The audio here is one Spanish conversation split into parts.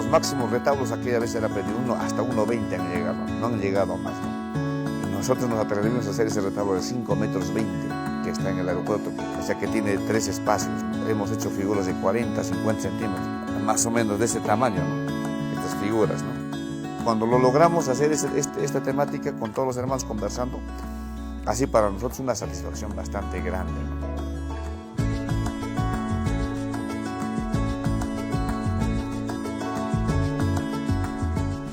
Los máximos retablos aquella vez era de hasta 1,20 han llegado, no han llegado más, ¿no? Y nosotros nos atrevimos a hacer ese retablo de 5,20 metros que está en el aeropuerto, o sea que tiene 3 espacios. Hemos hecho figuras de 40, 50 centímetros, más o menos de ese tamaño, ¿no? Estas figuras, ¿no? Cuando lo logramos hacer esta temática con todos los hermanos conversando, así para nosotros una satisfacción bastante grande, ¿no?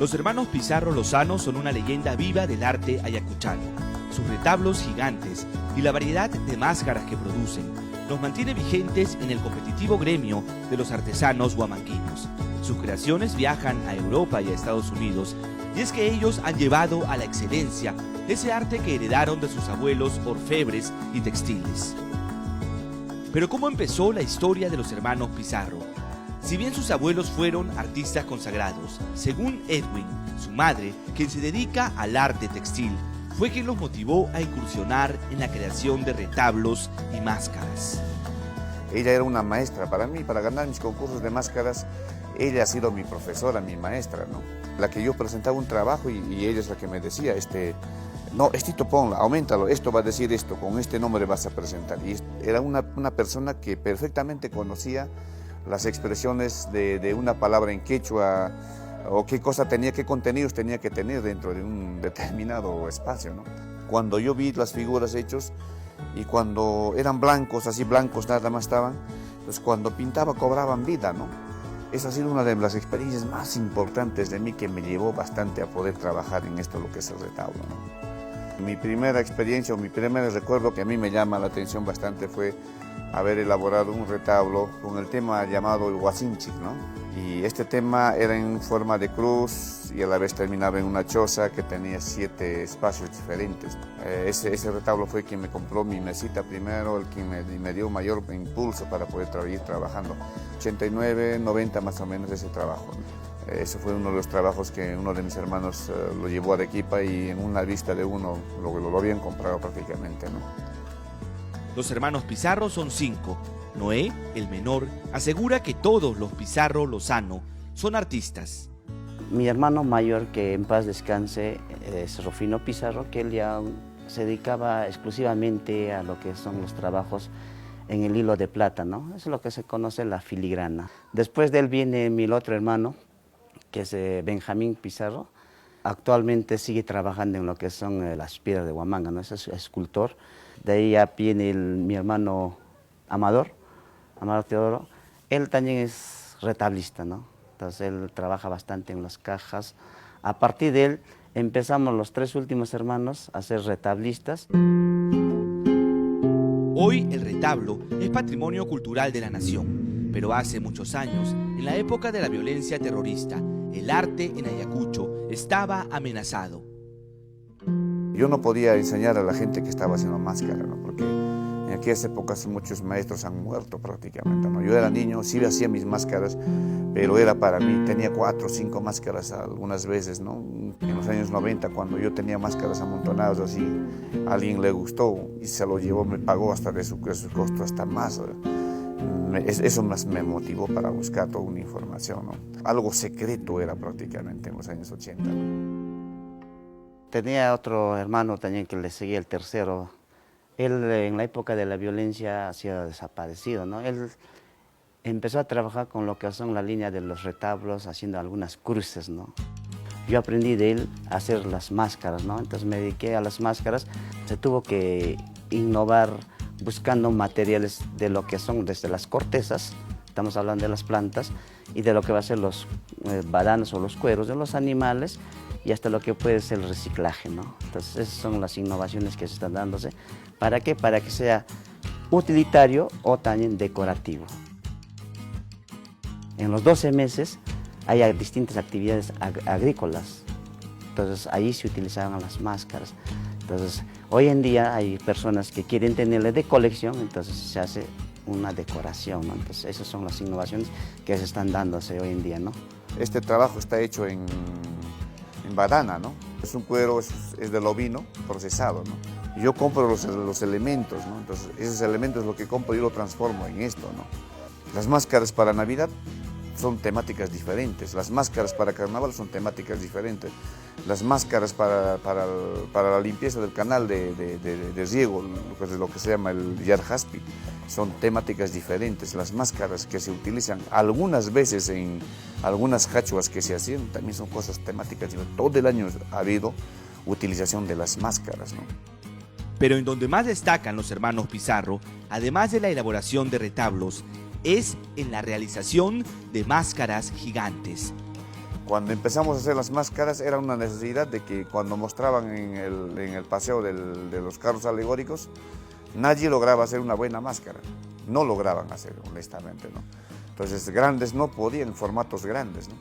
Los hermanos Pizarro Lozano son una leyenda viva del arte ayacuchano. Sus retablos gigantes y la variedad de máscaras que producen los mantiene vigentes en el competitivo gremio de los artesanos huamanguinos. Sus creaciones viajan a Europa y a Estados Unidos, y es que ellos han llevado a la excelencia ese arte que heredaron de sus abuelos orfebres y textiles. Pero ¿cómo empezó la historia de los hermanos Pizarro? Si bien sus abuelos fueron artistas consagrados, según Edwin, su madre, quien se dedica al arte textil, fue quien los motivó a incursionar en la creación de retablos y máscaras. Ella era una maestra para mí, para ganar mis concursos de máscaras. Ella ha sido mi profesora, mi maestra, ¿no? La que yo presentaba un trabajo y ella es la que me decía, no, estito ponla, auméntalo, esto va a decir esto, con este nombre vas a presentar. Y era una persona que perfectamente conocía las expresiones de una palabra en quechua, o qué cosa tenía, qué contenidos tenía que tener dentro de un determinado espacio, ¿no? Cuando yo vi las figuras hechas y cuando eran blancos, así blancos nada más estaban, pues cuando pintaba cobraban vida, ¿no? Esa ha sido una de las experiencias más importantes de mí, que me llevó bastante a poder trabajar en esto, lo que es el retablo, ¿no? Mi primera experiencia o mi primer recuerdo que a mí me llama la atención bastante fue haber elaborado un retablo con el tema llamado el Huasinchic, ¿no? Y este tema era en forma de cruz y a la vez terminaba en una choza que tenía 7 espacios diferentes. Ese retablo fue quien me compró mi mesita primero, el que me dio mayor impulso para poder ir trabajando. 89, 90 más o menos ese trabajo, ¿no? Ese fue uno de los trabajos que uno de mis hermanos lo llevó a Arequipa, y en una vista de uno lo habían comprado prácticamente, ¿no? Los hermanos Pizarro son 5. Noé, el menor, asegura que todos los Pizarro Lozano son artistas. Mi hermano mayor, que en paz descanse, es Rufino Pizarro, que él ya se dedicaba exclusivamente a lo que son los trabajos en el hilo de plata, ¿no? Eso es lo que se conoce la filigrana. Después de él viene mi otro hermano, que es Benjamín Pizarro. Actualmente sigue trabajando en lo que son las piedras de Huamanga, ¿no? Es escultor. De ahí ya viene mi hermano Amador Teodoro. Él también es retablista, ¿no? Entonces él trabaja bastante en las cajas. A partir de él empezamos los 3 últimos hermanos a ser retablistas. Hoy el retablo es patrimonio cultural de la nación, pero hace muchos años, en la época de la violencia terrorista, el arte en Ayacucho estaba amenazado. Yo no podía enseñar a la gente que estaba haciendo máscara, ¿no? Porque en aquellas épocas muchos maestros han muerto prácticamente, ¿no? Yo era niño, sí hacía mis máscaras, pero era para mí. Tenía 4 o 5 máscaras algunas veces, ¿no? En los años 90, cuando yo tenía máscaras amontonadas así, a alguien le gustó y se lo llevó, me pagó hasta de su costo, hasta más. Eso más me motivó para buscar toda una información, ¿no? Algo secreto era prácticamente en los años 80, ¿no? Tenía otro hermano también que le seguía, el tercero. Él en la época de la violencia ha sido desaparecido, ¿no? Él empezó a trabajar con lo que son la línea de los retablos, haciendo algunas cruces, ¿no? Yo aprendí de él a hacer las máscaras, ¿no? Entonces me dediqué a las máscaras. Se tuvo que innovar buscando materiales de lo que son desde las cortezas, estamos hablando de las plantas, y de lo que va a ser los badanos o los cueros de los animales, y hasta lo que puede ser el reciclaje, ¿no? Entonces esas son las innovaciones que se están dándose. ¿Para qué? Para que sea utilitario o también decorativo. En los 12 meses hay distintas actividades agrícolas, entonces ahí se utilizaban las máscaras. Entonces hoy en día hay personas que quieren tenerle de colección, entonces se hace una decoración, ¿no? Entonces esas son las innovaciones que se están dándose hoy en día, ¿no? Este trabajo está hecho en badana, ¿no? Es un cuero, es del ovino procesado, ¿no? Yo compro los elementos, ¿no? Entonces esos elementos, lo que compro, yo lo transformo en esto, ¿no? Las máscaras para Navidad son temáticas diferentes. Las máscaras para carnaval son temáticas diferentes. Las máscaras para la limpieza del canal de riego, lo que se llama el Yarjaspi, son temáticas diferentes. Las máscaras que se utilizan algunas veces en algunas hachuas que se hacían también son cosas temáticas diferentes. Todo el año ha habido utilización de las máscaras, ¿no? Pero en donde más destacan los hermanos Pizarro, además de la elaboración de retablos, es en la realización de máscaras gigantes. Cuando empezamos a hacer las máscaras era una necesidad de que cuando mostraban en el paseo de los carros alegóricos, nadie lograba hacer una buena máscara. No lograban hacer, honestamente, ¿no? Entonces, grandes no podían, formatos grandes, ¿no?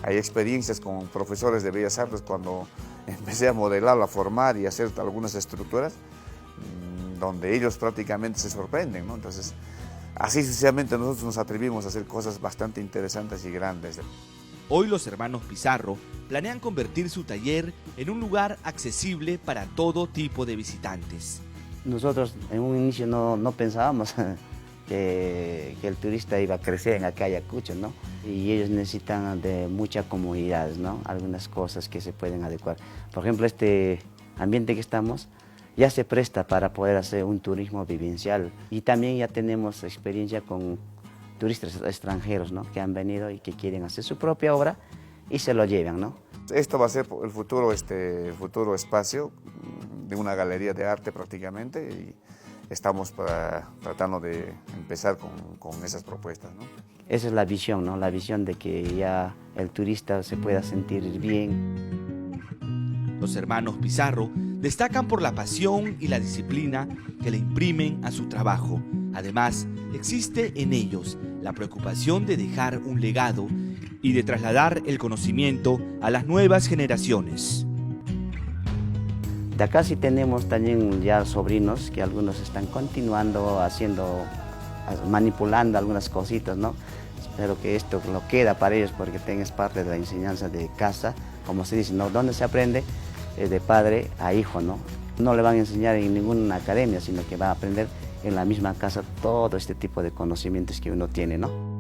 Hay experiencias con profesores de Bellas Artes cuando empecé a modelar, a formar y a hacer algunas estructuras, donde ellos prácticamente se sorprenden, ¿no? Entonces, así sucesivamente nosotros nos atrevimos a hacer cosas bastante interesantes y grandes. Hoy los hermanos Pizarro planean convertir su taller en un lugar accesible para todo tipo de visitantes. Nosotros en un inicio no pensábamos que el turista iba a crecer en acá Ayacucho, ¿no? Y ellos necesitan de muchas comodidades, ¿no? Algunas cosas que se pueden adecuar. Por ejemplo, este ambiente que estamos ya se presta para poder hacer un turismo vivencial. Y también ya tenemos experiencia con turistas extranjeros, ¿no? Que han venido y que quieren hacer su propia obra y se lo llevan, ¿no? Esto va a ser el futuro espacio de una galería de arte prácticamente, y estamos tratando de empezar con esas propuestas, ¿no? Esa es la visión, ¿no? La visión de que ya el turista se pueda sentir bien. Los hermanos Pizarro destacan por la pasión y la disciplina que le imprimen a su trabajo. Además, existe en ellos la preocupación de dejar un legado y de trasladar el conocimiento a las nuevas generaciones. De acá sí tenemos también ya sobrinos que algunos están continuando manipulando algunas cositas, ¿no? Espero que esto lo queda para ellos porque es parte de la enseñanza de casa, como se dice, ¿no? ¿Dónde se aprende? De padre a hijo, ¿no? No le van a enseñar en ninguna academia, sino que va a aprender en la misma casa todo este tipo de conocimientos que uno tiene, ¿no?